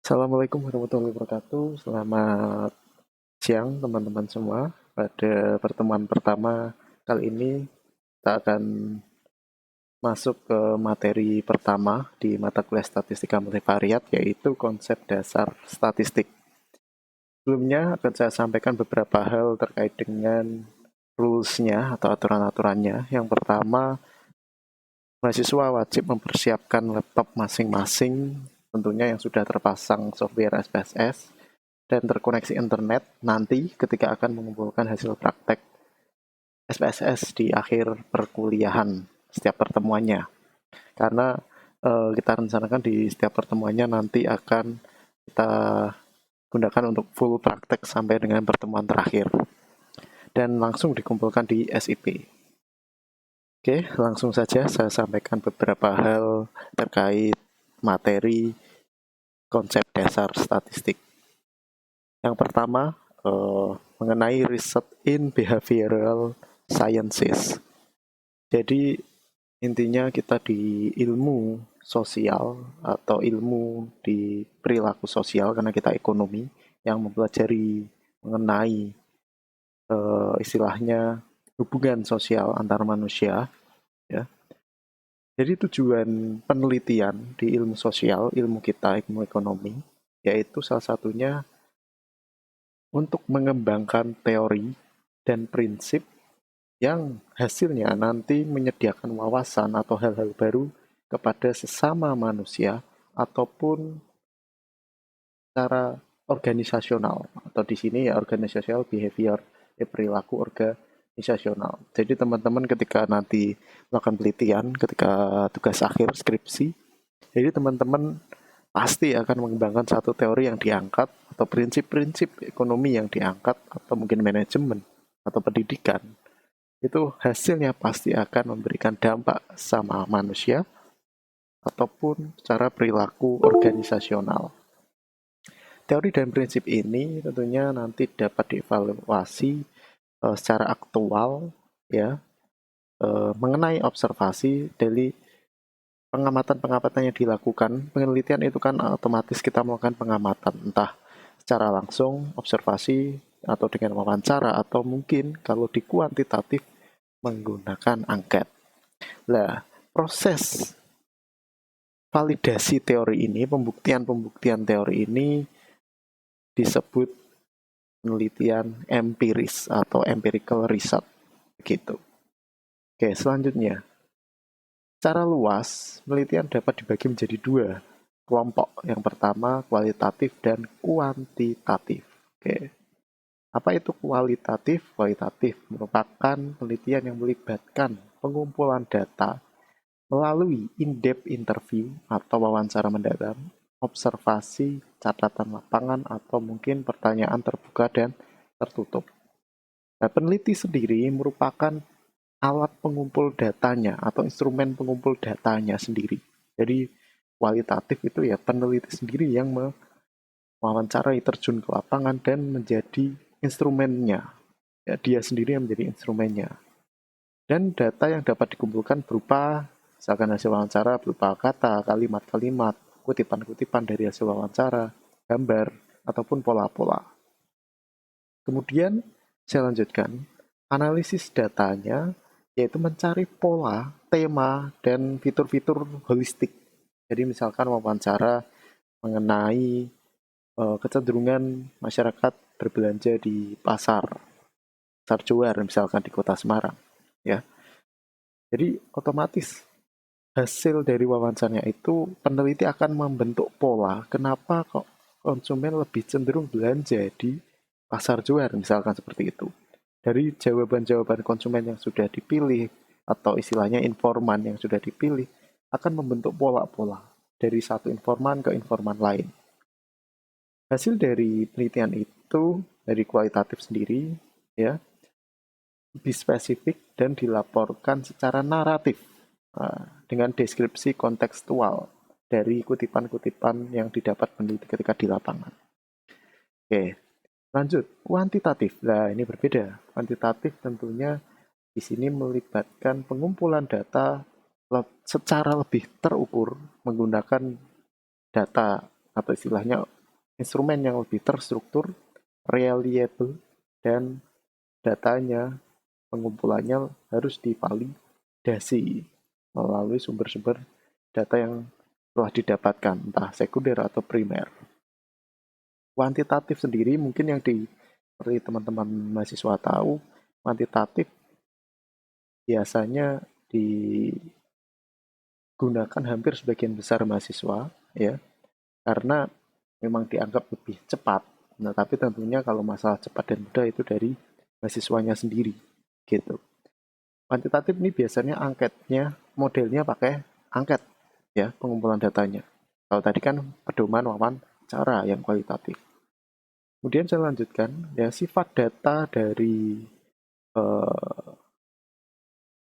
Assalamualaikum warahmatullahi wabarakatuh. Selamat siang teman-teman semua. Pada pertemuan pertama kali ini kita akan masuk ke materi pertama di mata kuliah statistika multivariat, yaitu konsep dasar statistik. Sebelumnya akan saya sampaikan beberapa hal terkait dengan rules-nya atau aturan-aturannya. Yang pertama, mahasiswa wajib mempersiapkan laptop masing-masing, tentunya yang sudah terpasang software SPSS dan terkoneksi internet nanti ketika akan mengumpulkan hasil praktek SPSS di akhir perkuliahan setiap pertemuannya. Karena kita rencanakan di setiap pertemuannya nanti akan kita gunakan untuk full praktek sampai dengan pertemuan terakhir dan langsung dikumpulkan di SIP. Oke, langsung saja saya sampaikan beberapa hal terkait materi konsep dasar statistik. Yang pertama, mengenai riset in behavioral sciences. Jadi intinya kita di ilmu sosial atau ilmu di perilaku sosial, karena kita ekonomi yang mempelajari mengenai istilahnya hubungan sosial antar manusia, ya. Jadi tujuan penelitian di ilmu sosial, ilmu kita, ilmu ekonomi, yaitu salah satunya untuk mengembangkan teori dan prinsip yang hasilnya nanti menyediakan wawasan atau hal-hal baru kepada sesama manusia ataupun secara organisasional, atau di sini ya organisasional behavior, perilaku organisasional. Jadi teman-teman ketika nanti melakukan penelitian, ketika tugas akhir skripsi, jadi teman-teman pasti akan mengembangkan satu teori yang diangkat atau prinsip-prinsip ekonomi yang diangkat atau mungkin manajemen atau pendidikan. Itu hasilnya pasti akan memberikan dampak sama manusia ataupun secara perilaku organisasional. Teori dan prinsip ini tentunya nanti dapat dievaluasi secara aktual, ya, mengenai observasi dari pengamatan-pengamatan yang dilakukan. Penelitian itu kan otomatis kita melakukan pengamatan, entah secara langsung observasi atau dengan wawancara, atau mungkin kalau di kuantitatif menggunakan angket. Nah, proses validasi teori ini, pembuktian teori ini disebut penelitian empiris atau empirical research gitu. Oke, selanjutnya. Secara luas, penelitian dapat dibagi menjadi dua kelompok. Yang pertama, kualitatif dan kuantitatif. Oke. Apa itu kualitatif? Kualitatif merupakan penelitian yang melibatkan pengumpulan data melalui in-depth interview atau wawancara mendalam, observasi, catatan lapangan, atau mungkin pertanyaan terbuka dan tertutup. Nah, peneliti sendiri merupakan alat pengumpul datanya atau instrumen pengumpul datanya sendiri. Jadi kualitatif itu ya peneliti sendiri yang mewawancarai, terjun ke lapangan dan menjadi instrumennya. Ya, dia sendiri yang menjadi instrumennya. Dan data yang dapat dikumpulkan berupa misalkan hasil wawancara berupa kata, kalimat-kalimat, kutipan-kutipan dari hasil wawancara, gambar, ataupun pola-pola. Kemudian saya lanjutkan, analisis datanya yaitu mencari pola, tema, dan fitur-fitur holistik. Jadi misalkan wawancara mengenai kecenderungan masyarakat berbelanja di pasar Juar misalkan di Kota Semarang, ya. Jadi otomatis hasil dari wawancaranya itu peneliti akan membentuk pola kenapa kok konsumen lebih cenderung belanja di pasar Juar misalkan seperti itu. Dari jawaban-jawaban konsumen yang sudah dipilih atau istilahnya informan yang sudah dipilih akan membentuk pola-pola dari satu informan ke informan lain. Hasil dari penelitian itu dari kualitatif sendiri, ya, lebih spesifik dan dilaporkan secara naratif dengan deskripsi kontekstual dari kutipan-kutipan yang didapat peneliti ketika di lapangan. Oke, lanjut kuantitatif. Nah, ini berbeda. Kuantitatif tentunya di sini melibatkan pengumpulan data secara lebih terukur menggunakan data atau istilahnya instrumen yang lebih terstruktur, reliable, dan datanya, pengumpulannya harus divalidasi melalui sumber-sumber data yang telah didapatkan, entah sekunder atau primer. Kuantitatif sendiri mungkin yang seperti teman-teman mahasiswa tahu, kuantitatif biasanya digunakan hampir sebagian besar mahasiswa, ya, karena memang dianggap lebih cepat. Nah, tapi tentunya kalau masalah cepat dan mudah itu dari mahasiswanya sendiri, gitu. Kuantitatif ini biasanya angketnya, modelnya pakai angket, ya, pengumpulan datanya. Kalau tadi kan pedoman wawancara yang kualitatif. Kemudian saya lanjutkan, ya, sifat data dari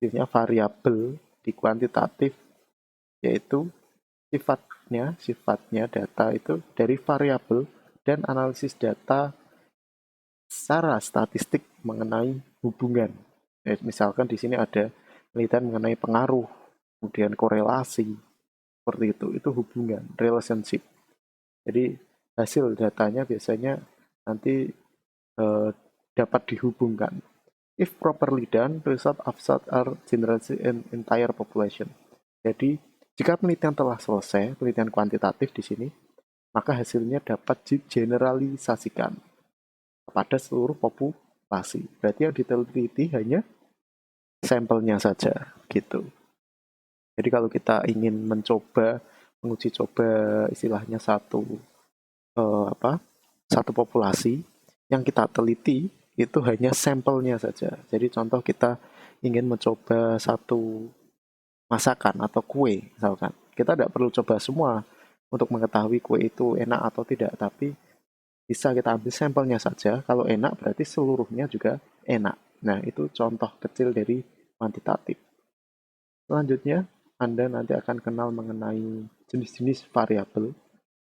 variabel di kuantitatif, yaitu sifatnya data itu dari variabel dan analisis data secara statistik mengenai hubungan. Misalkan di sini ada penelitian mengenai pengaruh, kemudian korelasi, seperti itu hubungan, relationship. Jadi hasil datanya biasanya nanti dapat dihubungkan. If properly done, result offset are generally in entire population. Jadi jika penelitian telah selesai, penelitian kuantitatif di sini, maka hasilnya dapat digeneralisasikan kepada seluruh populasi. Berarti yang diteliti hanya sampelnya saja, gitu. Jadi kalau kita ingin menguji coba istilahnya satu populasi, yang kita teliti itu hanya sampelnya saja. Jadi contoh kita ingin mencoba satu masakan atau kue misalkan. Kita tidak perlu coba semua untuk mengetahui kue itu enak atau tidak, tapi bisa kita ambil sampelnya saja. Kalau enak berarti seluruhnya juga enak. Nah, itu contoh kecil dari kuantitatif. Selanjutnya, Anda nanti akan kenal mengenai jenis-jenis variabel,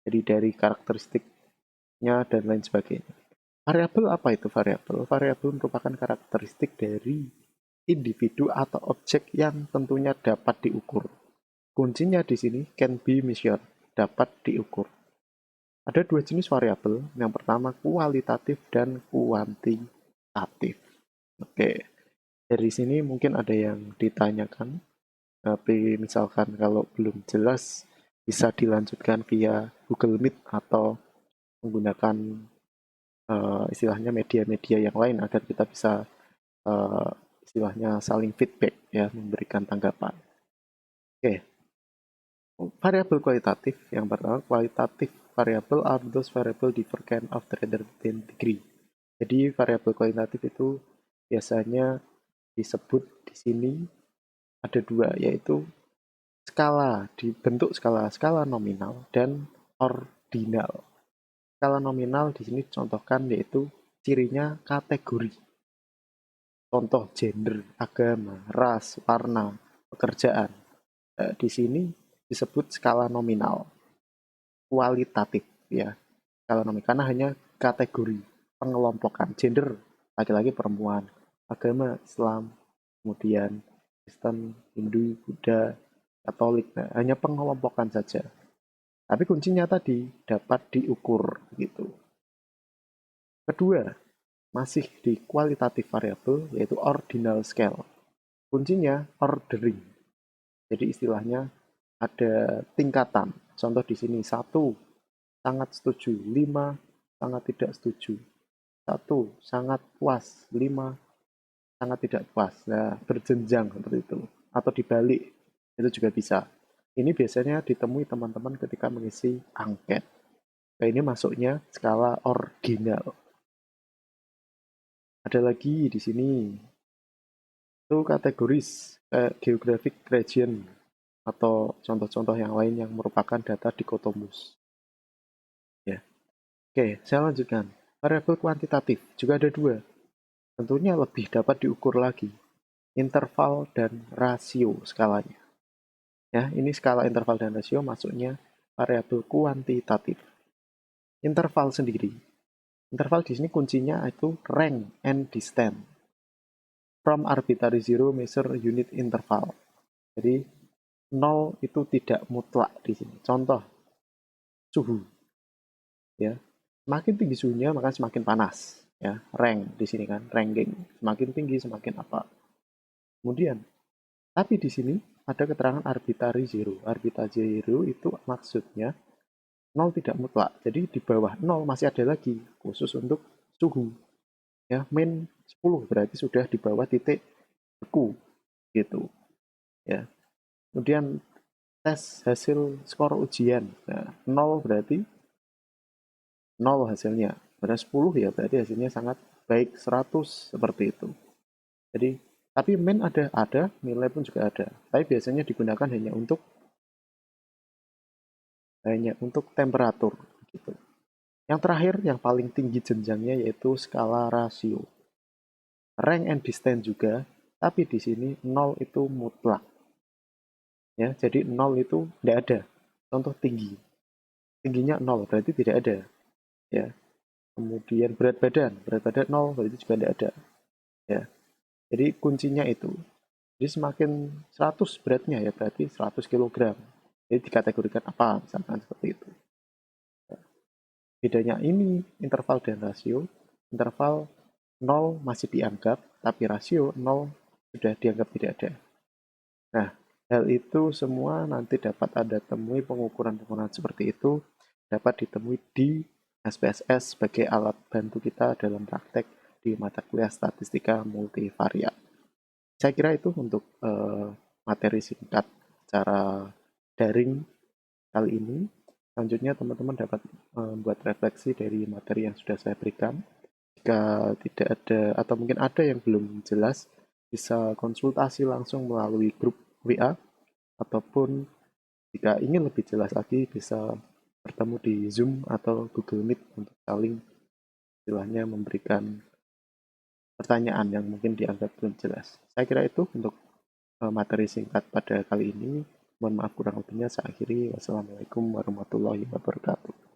jadi dari karakteristiknya dan lain sebagainya. Variabel apa itu variabel? Variabel merupakan karakteristik dari individu atau objek yang tentunya dapat diukur. Kuncinya di sini can be measured, dapat diukur. Ada dua jenis variabel, yang pertama kualitatif dan kuantitatif. Oke, dari sini mungkin ada yang ditanyakan, tapi misalkan kalau belum jelas bisa dilanjutkan via Google Meet atau menggunakan istilahnya media-media yang lain agar kita bisa istilahnya saling feedback, ya, memberikan tanggapan. Oke, variabel kualitatif yang pertama, kualitatif variable are those variable differ kind of rather than degree. Jadi variabel kualitatif itu biasanya disebut di sini ada dua, yaitu skala, dibentuk skala nominal dan ordinal. Skala nominal di sini contohkan yaitu cirinya kategori. Contoh gender, agama, ras, warna, pekerjaan. Di sini disebut skala nominal. Kualitatif, ya. Skala nominal karena hanya kategori, pengelompokan gender, laki-laki perempuan, agama Islam, kemudian Kristen, Hindu, Buddha, Katolik, nah, hanya pengelompokan saja. Tapi kuncinya tadi dapat diukur gitu. Kedua, masih di kualitatif variabel yaitu ordinal scale. Kuncinya ordering. Jadi istilahnya ada tingkatan. Contoh di sini 1 sangat setuju, 5 sangat tidak setuju. 1 sangat puas, 5 sangat tidak puas. Nah, berjenjang seperti itu. Atau dibalik, itu juga bisa. Ini biasanya ditemui teman-teman ketika mengisi angket. Nah, ini masuknya skala ordinal. Ada lagi di sini. Itu kategoris geographic region atau contoh-contoh yang lain yang merupakan data dikotomus. Ya. Oke, saya lanjutkan. Variabel kuantitatif juga ada dua. Tentunya lebih dapat diukur lagi. Interval dan rasio skalanya. Ya, ini skala interval dan rasio masuknya variabel kuantitatif. Interval sendiri. Interval di sini kuncinya itu range and distance. From arbitrary zero measure unit interval. Jadi 0 itu tidak mutlak di sini. Contoh suhu. Ya, Semakin tinggi suhunya maka semakin panas, ya. Rank di sini kan, ranking. Semakin tinggi semakin apa. Kemudian, tapi di sini ada keterangan arbitrary zero. Arbitrary zero itu maksudnya 0 tidak mutlak. Jadi di bawah 0 masih ada lagi khusus untuk suhu. Ya, min 10 berarti sudah di bawah titik beku gitu. Ya. Kemudian tes hasil skor ujian. Nah, 0 berarti 0 hasilnya. Pada 10 ya berarti hasilnya sangat baik, 100 seperti itu. Jadi tapi min ada, nilai pun juga ada. Tapi biasanya digunakan hanya untuk temperatur gitu. Yang terakhir yang paling tinggi jenjangnya yaitu skala rasio. Rank and distance juga, tapi di sini 0 itu mutlak. Ya, jadi 0 itu tidak ada. Contoh tinggi. Tingginya 0 berarti tidak ada. Ya. Kemudian berat badan 0 berarti juga tidak ada. Ya. Jadi kuncinya itu. Jadi semakin 100 beratnya ya berarti 100 kg. Jadi dikategorikan apa misalkan seperti itu. Bedanya ini interval dan rasio. Interval 0 masih dianggap, tapi rasio 0 sudah dianggap tidak ada. Nah, hal itu semua nanti dapat Anda temui pengukuran-pengukuran seperti itu dapat ditemui di SPSS sebagai alat bantu kita dalam praktek di mata kuliah statistika multivariat. Saya kira itu untuk materi singkat secara daring kali ini. Selanjutnya teman-teman dapat membuat refleksi dari materi yang sudah saya berikan. Jika tidak ada atau mungkin ada yang belum jelas, bisa konsultasi langsung melalui grup WA, ataupun jika ingin lebih jelas lagi bisa bertemu di Zoom atau Google Meet untuk saling istilahnya memberikan pertanyaan yang mungkin dianggap belum jelas. Saya kira itu untuk materi singkat pada kali ini. Mohon maaf kurang lebihnya, saya akhiri. Wassalamualaikum warahmatullahi wabarakatuh.